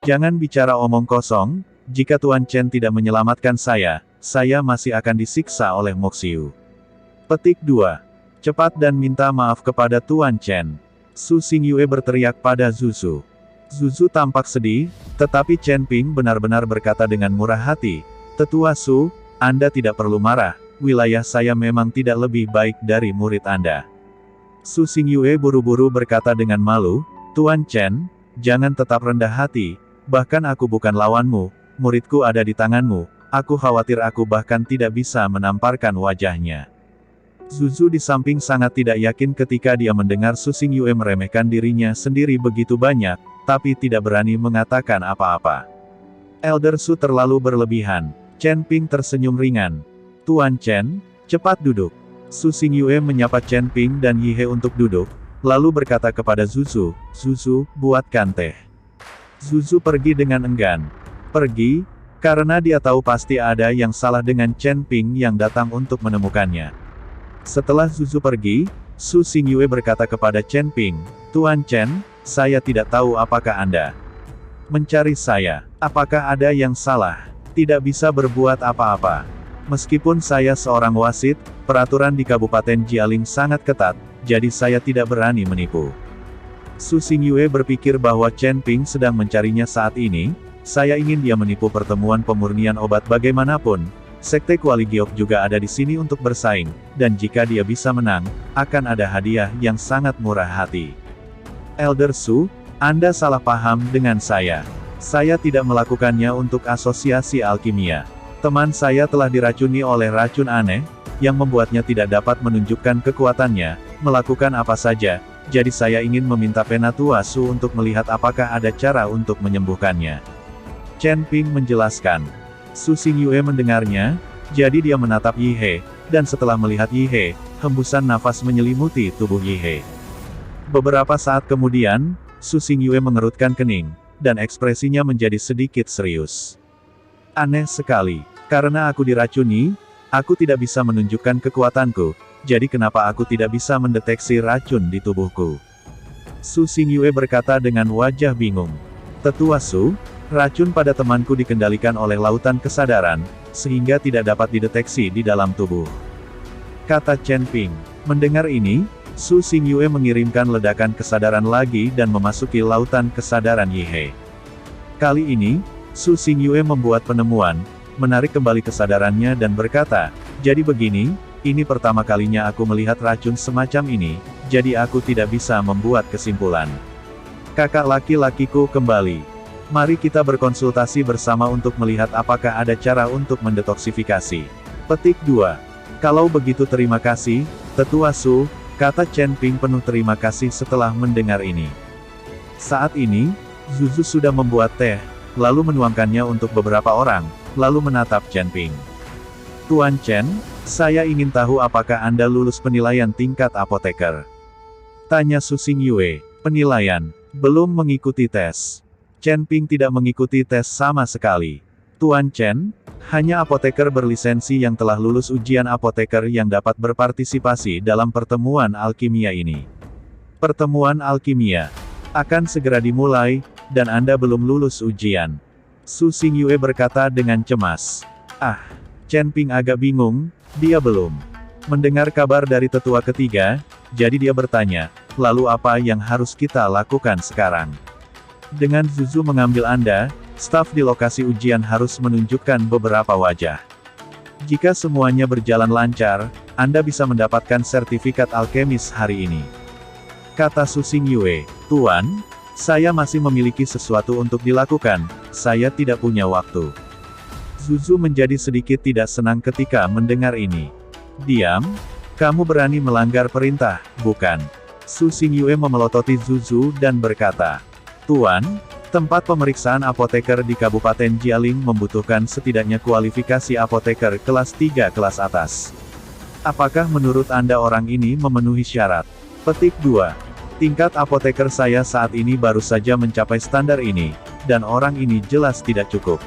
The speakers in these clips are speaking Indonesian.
Jangan bicara omong kosong, jika Tuan Chen tidak menyelamatkan saya masih akan disiksa oleh Moxiu. Petik 2. Cepat dan minta maaf kepada Tuan Chen. Su Xingyue berteriak pada Zuzu. Zuzu tampak sedih, tetapi Chen Ping benar-benar berkata dengan murah hati, "Tetua Su, Anda tidak perlu marah, wilayah saya memang tidak lebih baik dari murid Anda." Su Xingyue buru-buru berkata dengan malu, "Tuan Chen, jangan tetap rendah hati, bahkan aku bukan lawanmu, muridku ada di tanganmu, aku khawatir aku bahkan tidak bisa menamparkan wajahnya." Zuzu di samping sangat tidak yakin ketika dia mendengar Su Xingyue meremehkan dirinya sendiri begitu banyak, tapi tidak berani mengatakan apa-apa. Elder Su terlalu berlebihan. Chen Ping tersenyum ringan. "Tuan Chen, cepat duduk." Su Xingyue menyapa Chen Ping dan Yi He untuk duduk, lalu berkata kepada Zuzu, "Zuzu, buatkan teh." Zuzu pergi dengan enggan. Pergi, karena dia tahu pasti ada yang salah dengan Chen Ping yang datang untuk menemukannya. Setelah Zuzu pergi, Su Xingyue berkata kepada Chen Ping, "Tuan Chen, saya tidak tahu apakah Anda mencari saya. Apakah ada yang salah? Tidak bisa berbuat apa-apa. Meskipun saya seorang wasit, peraturan di Kabupaten Jialing sangat ketat, jadi saya tidak berani menipu." Su Xingyue berpikir bahwa Chen Ping sedang mencarinya saat ini. "Saya ingin dia menipu pertemuan pemurnian obat bagaimanapun. Sekte Kuali Giok juga ada di sini untuk bersaing, dan jika dia bisa menang, akan ada hadiah yang sangat murah hati." "Elder Su, Anda salah paham dengan saya. Saya tidak melakukannya untuk asosiasi alkimia. Teman saya telah diracuni oleh racun aneh, yang membuatnya tidak dapat menunjukkan kekuatannya, melakukan apa saja, jadi saya ingin meminta Penatua Su untuk melihat apakah ada cara untuk menyembuhkannya." Chen Ping menjelaskan. Su Xingyue mendengarnya, jadi dia menatap Yi He, dan setelah melihat Yi He, hembusan nafas menyelimuti tubuh Yi He. Beberapa saat kemudian, Su Xingyue mengerutkan kening, dan ekspresinya menjadi sedikit serius. "Aneh sekali. Karena aku diracuni, aku tidak bisa menunjukkan kekuatanku, jadi kenapa aku tidak bisa mendeteksi racun di tubuhku?" Su Xingyue berkata dengan wajah bingung. "Tetua Su, racun pada temanku dikendalikan oleh lautan kesadaran, sehingga tidak dapat dideteksi di dalam tubuh," kata Chen Ping. Mendengar ini, Su Xingyue mengirimkan ledakan kesadaran lagi dan memasuki lautan kesadaran Yi He. Kali ini, Su Xingyue membuat penemuan, menarik kembali kesadarannya dan berkata, "Jadi begini, ini pertama kalinya aku melihat racun semacam ini, jadi aku tidak bisa membuat kesimpulan. Kakak laki-lakiku kembali. Mari kita berkonsultasi bersama untuk melihat apakah ada cara untuk mendetoksifikasi." Petik 2. "Kalau begitu terima kasih, Tetua Su," kata Chen Ping penuh terima kasih setelah mendengar ini. Saat ini, Zuzu sudah membuat teh, lalu menuangkannya untuk beberapa orang, lalu menatap Chen Ping. "Tuan Chen, saya ingin tahu apakah Anda lulus penilaian tingkat apoteker?" tanya Su Xingyue. "Penilaian? Belum mengikuti tes." Chen Ping tidak mengikuti tes sama sekali. "Tuan Chen, hanya apoteker berlisensi yang telah lulus ujian apoteker yang dapat berpartisipasi dalam pertemuan alkimia ini. Pertemuan alkimia akan segera dimulai, dan Anda belum lulus ujian." Su Xingyue berkata dengan cemas. Chen Ping agak bingung, dia belum mendengar kabar dari tetua ketiga, jadi dia bertanya, "Lalu apa yang harus kita lakukan sekarang?" "Dengan Zuzu mengambil Anda, staf di lokasi ujian harus menunjukkan beberapa wajah. Jika semuanya berjalan lancar, Anda bisa mendapatkan sertifikat alkemis hari ini," kata Su Xingyue. "Tuan, saya masih memiliki sesuatu untuk dilakukan, saya tidak punya waktu." Zuzu menjadi sedikit tidak senang ketika mendengar ini. "Diam, kamu berani melanggar perintah, bukan?" Su Xingyue memelototi Zuzu dan berkata, "Tuan, tempat pemeriksaan apoteker di Kabupaten Jialing membutuhkan setidaknya kualifikasi apoteker kelas 3 kelas atas. Apakah menurut Anda orang ini memenuhi syarat?" Petik 2. "Tingkat apoteker saya saat ini baru saja mencapai standar ini, dan orang ini jelas tidak cukup."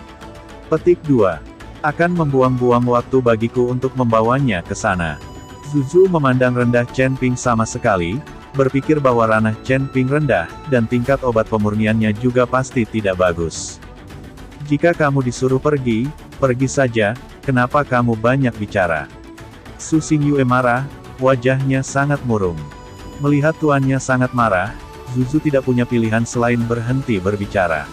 Petik 2. "Akan membuang-buang waktu bagiku untuk membawanya ke sana." Zuzu memandang rendah Chen Ping sama sekali, berpikir bahwa ranah Chen Ping rendah, dan tingkat obat pemurniannya juga pasti tidak bagus. Jika kamu disuruh pergi, pergi saja, kenapa kamu banyak bicara? Su Xingyue marah, wajahnya sangat murung. Melihat tuannya sangat marah, Zuzu tidak punya pilihan selain berhenti berbicara.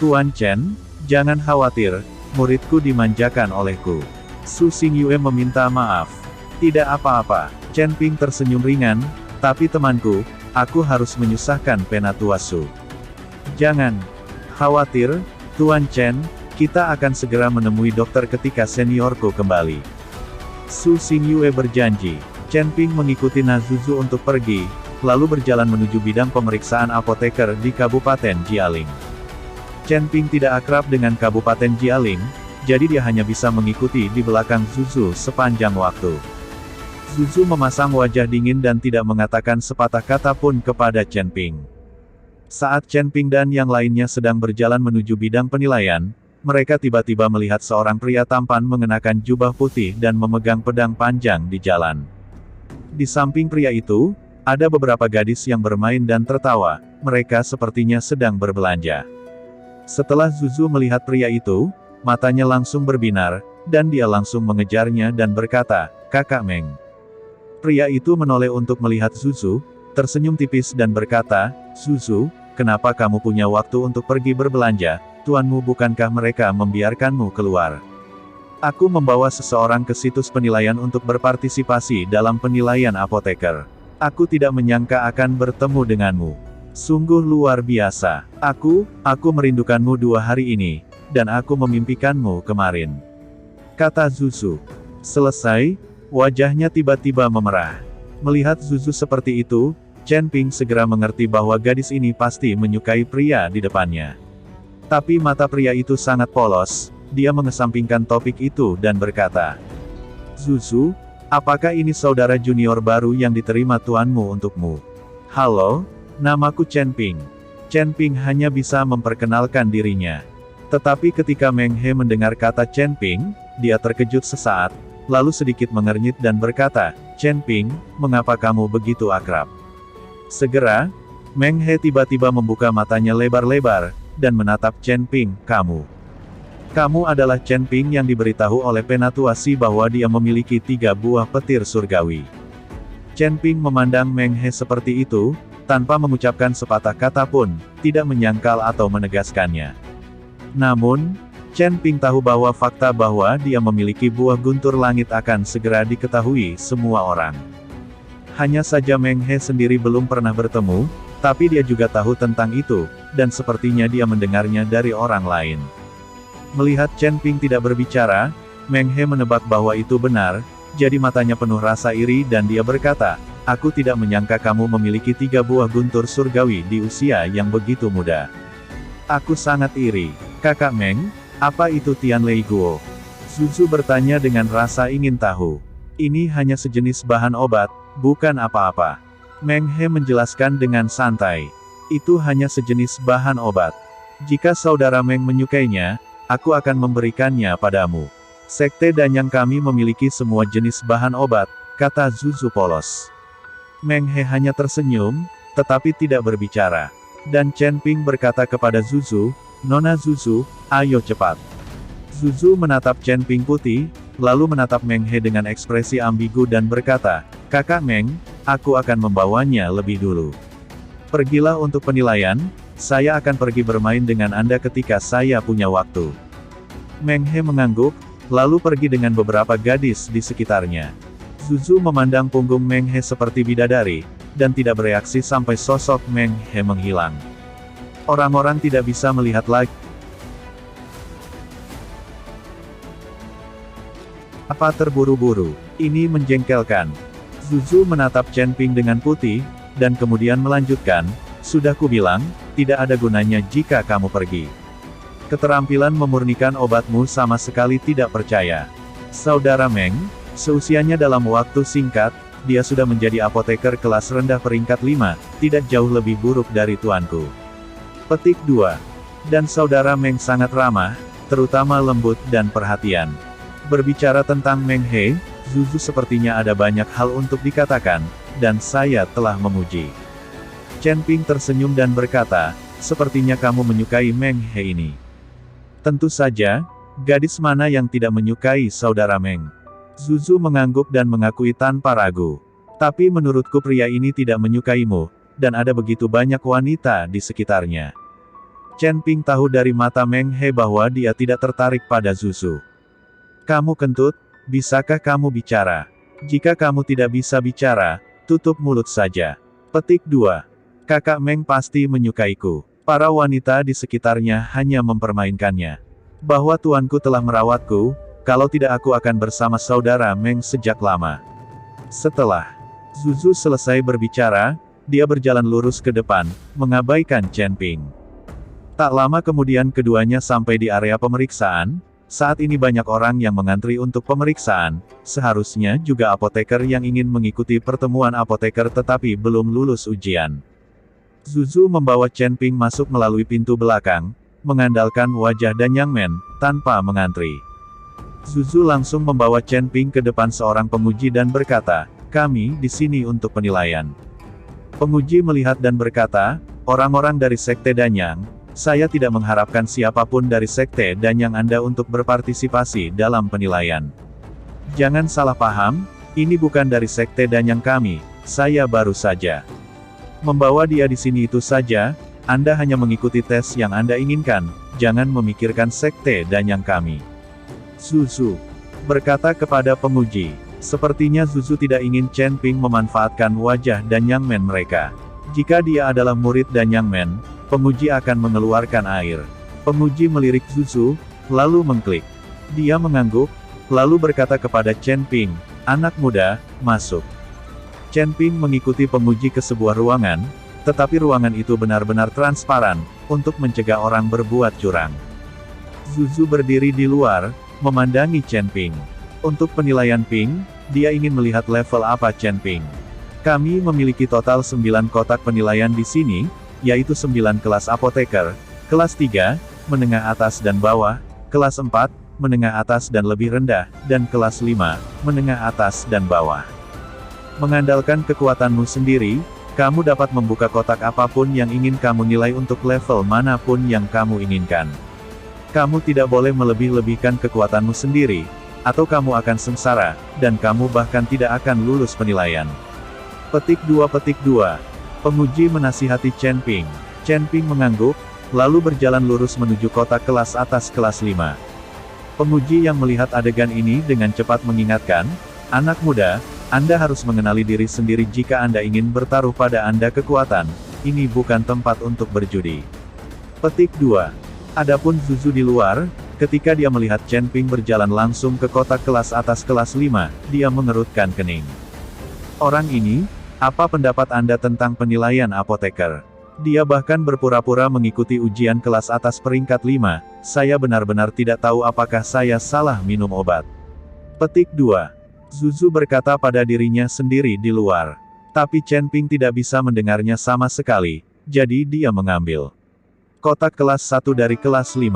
Tuan Chen, jangan khawatir, muridku dimanjakan olehku. Su Xingyue meminta maaf. Tidak apa-apa, Chen Ping tersenyum ringan, tapi temanku, aku harus menyusahkan Penatua Su. Jangan khawatir, Tuan Chen, kita akan segera menemui dokter ketika seniorku kembali. Su Xingyue berjanji. Chen Ping mengikuti Zuzu untuk pergi, lalu berjalan menuju bidang pemeriksaan apoteker di Kabupaten Jialing. Chen Ping tidak akrab dengan Kabupaten Jialing, jadi dia hanya bisa mengikuti di belakang Zuzu sepanjang waktu. Zuzu memasang wajah dingin dan tidak mengatakan sepatah kata pun kepada Chen Ping. Saat Chen Ping dan yang lainnya sedang berjalan menuju bidang penilaian, mereka tiba-tiba melihat seorang pria tampan mengenakan jubah putih dan memegang pedang panjang di jalan. Di samping pria itu, ada beberapa gadis yang bermain dan tertawa, mereka sepertinya sedang berbelanja. Setelah Zuzu melihat pria itu, matanya langsung berbinar, dan dia langsung mengejarnya dan berkata, "Kakak Meng." Pria itu menoleh untuk melihat Zuzu, tersenyum tipis dan berkata, "Zuzu, kenapa kamu punya waktu untuk pergi berbelanja? Tuanmu bukankah mereka membiarkanmu keluar?" "Aku membawa seseorang ke situs penilaian untuk berpartisipasi dalam penilaian apoteker. Aku tidak menyangka akan bertemu denganmu. Sungguh luar biasa. Aku merindukanmu 2 hari ini, dan aku memimpikanmu kemarin," kata Zuzu. Selesai, wajahnya tiba-tiba memerah. Melihat Zuzu seperti itu, Chen Ping segera mengerti bahwa gadis ini pasti menyukai pria di depannya. Tapi mata pria itu sangat polos, dia mengesampingkan topik itu dan berkata, "Zuzu, apakah ini saudara junior baru yang diterima tuanmu untukmu?" "Halo, namaku Chen Ping." Chen Ping hanya bisa memperkenalkan dirinya. Tetapi ketika Meng He mendengar kata Chen Ping, dia terkejut sesaat, lalu sedikit mengernyit dan berkata, "Chen Ping, mengapa kamu begitu akrab?" Segera, Meng He tiba-tiba membuka matanya lebar-lebar, dan menatap Chen Ping, Kamu adalah Chen Ping yang diberitahu oleh Penatua Si bahwa dia memiliki 3 buah petir surgawi." Chen Ping memandang Meng He seperti itu, tanpa mengucapkan sepatah kata pun, tidak menyangkal atau menegaskannya. Namun, Chen Ping tahu bahwa fakta bahwa dia memiliki buah guntur langit akan segera diketahui semua orang. Hanya saja Meng He sendiri belum pernah bertemu, tapi dia juga tahu tentang itu, dan sepertinya dia mendengarnya dari orang lain. Melihat Chen Ping tidak berbicara, Meng He menebak bahwa itu benar, jadi matanya penuh rasa iri dan dia berkata, "Aku tidak menyangka kamu memiliki 3 buah guntur surgawi di usia yang begitu muda. Aku sangat iri. Kakak Meng, apa itu Tianlei Guo?" Zuzu bertanya dengan rasa ingin tahu. "Ini hanya sejenis bahan obat, bukan apa-apa." Meng He menjelaskan dengan santai. "Itu hanya sejenis bahan obat. Jika saudara Meng menyukainya, aku akan memberikannya padamu. Sekte Danyang kami memiliki semua jenis bahan obat," kata Zuzu polos. Meng He hanya tersenyum, tetapi tidak berbicara. Dan Chen Ping berkata kepada Zuzu, "Nona Zuzu, ayo cepat." Zuzu menatap Chen Ping putih, lalu menatap Meng He dengan ekspresi ambigu dan berkata, "Kakak Meng, aku akan membawanya lebih dulu. Pergilah untuk penilaian, saya akan pergi bermain dengan Anda ketika saya punya waktu." Meng He mengangguk, lalu pergi dengan beberapa gadis di sekitarnya. Zuzu memandang punggung Meng He seperti bidadari, dan tidak bereaksi sampai sosok Meng He menghilang. Orang-orang tidak bisa melihat lagi. Apa terburu-buru? Ini menjengkelkan. Zuzu menatap Chen Ping dengan putih, dan kemudian melanjutkan, "Sudah kubilang, tidak ada gunanya jika kamu pergi. Keterampilan memurnikan obatmu sama sekali tidak percaya. Saudara Meng, seusianya dalam waktu singkat, dia sudah menjadi apoteker kelas rendah peringkat 5, tidak jauh lebih buruk dari tuanku." Petik 2. Dan saudara Meng sangat ramah, terutama lembut dan perhatian. Berbicara tentang Meng He, Zuzu sepertinya ada banyak hal untuk dikatakan, dan saya telah memuji. Chen Ping tersenyum dan berkata, sepertinya kamu menyukai Meng He ini. Tentu saja, gadis mana yang tidak menyukai saudara Meng? Zuzu mengangguk dan mengakui tanpa ragu. Tapi menurutku pria ini tidak menyukaimu, dan ada begitu banyak wanita di sekitarnya. Chen Ping tahu dari mata Meng He bahwa dia tidak tertarik pada Zuzu. Kamu kentut, bisakah kamu bicara? Jika kamu tidak bisa bicara, tutup mulut saja. Petik 2. Kakak Meng pasti menyukaiku. Para wanita di sekitarnya hanya mempermainkannya. Bahwa tuanku telah merawatku, kalau tidak aku akan bersama saudara Meng sejak lama. Setelah Zuzu selesai berbicara, dia berjalan lurus ke depan, mengabaikan Chen Ping. Tak lama kemudian keduanya sampai di area pemeriksaan. Saat ini banyak orang yang mengantri untuk pemeriksaan, seharusnya juga apoteker yang ingin mengikuti pertemuan apoteker tetapi belum lulus ujian. Zuzu membawa Chen Ping masuk melalui pintu belakang, mengandalkan wajah Danyang Men, tanpa mengantri. Zuzu langsung membawa Chen Ping ke depan seorang penguji dan berkata, kami di sini untuk penilaian. Penguji melihat dan berkata, orang-orang dari Sekte Danyang, saya tidak mengharapkan siapapun dari Sekte Danyang Anda untuk berpartisipasi dalam penilaian. Jangan salah paham, ini bukan dari Sekte Danyang kami, saya baru saja membawa dia di sini itu saja, Anda hanya mengikuti tes yang Anda inginkan, jangan memikirkan Sekte Danyang kami. Zuzu berkata kepada penguji, sepertinya Zuzu tidak ingin Chen Ping memanfaatkan wajah Danyang Men mereka. Jika dia adalah murid Danyang Men, penguji akan mengeluarkan air. Penguji melirik Zuzu, lalu mengklik. Dia mengangguk, lalu berkata kepada Chen Ping, anak muda, masuk. Chen Ping mengikuti penguji ke sebuah ruangan, tetapi ruangan itu benar-benar transparan, untuk mencegah orang berbuat curang. Zuzu berdiri di luar, memandangi Chen Ping. Untuk penilaian Ping, dia ingin melihat level apa Chen Ping. Kami memiliki total 9 kotak penilaian di sini, yaitu 9 kelas apoteker, kelas 3, menengah atas dan bawah, kelas 4, menengah atas dan lebih rendah, dan kelas 5, menengah atas dan bawah. Mengandalkan kekuatanmu sendiri, kamu dapat membuka kotak apapun yang ingin kamu nilai untuk level manapun yang kamu inginkan. Kamu tidak boleh melebih-lebihkan kekuatanmu sendiri, atau kamu akan sengsara, dan kamu bahkan tidak akan lulus penilaian. Petik 2. Penguji menasihati Chen Ping. Chen Ping mengangguk, lalu berjalan lurus menuju kotak kelas atas kelas 5. Penguji yang melihat adegan ini dengan cepat mengingatkan, anak muda, Anda harus mengenali diri sendiri jika Anda ingin bertaruh pada Anda kekuatan, ini bukan tempat untuk berjudi. Petik 2. Adapun Zuzu di luar, ketika dia melihat Chen Ping berjalan langsung ke kotak kelas atas kelas 5, dia mengerutkan kening. Orang ini, apa pendapat Anda tentang penilaian apoteker? Dia bahkan berpura-pura mengikuti ujian kelas atas peringkat 5, saya benar-benar tidak tahu apakah saya salah minum obat. Petik 2. Zuzu berkata pada dirinya sendiri di luar. Tapi Chen Ping tidak bisa mendengarnya sama sekali, jadi dia mengambil kotak kelas 1 dari kelas 5.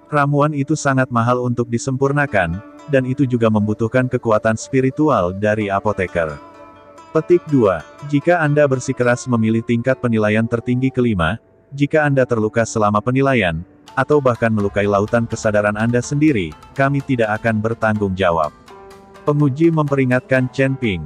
Ramuan itu sangat mahal untuk disempurnakan, dan itu juga membutuhkan kekuatan spiritual dari apoteker. Petik 2. Jika Anda bersikeras memilih tingkat penilaian tertinggi kelima, jika Anda terluka selama penilaian, atau bahkan melukai lautan kesadaran Anda sendiri, kami tidak akan bertanggung jawab. Penguji memperingatkan Chen Ping.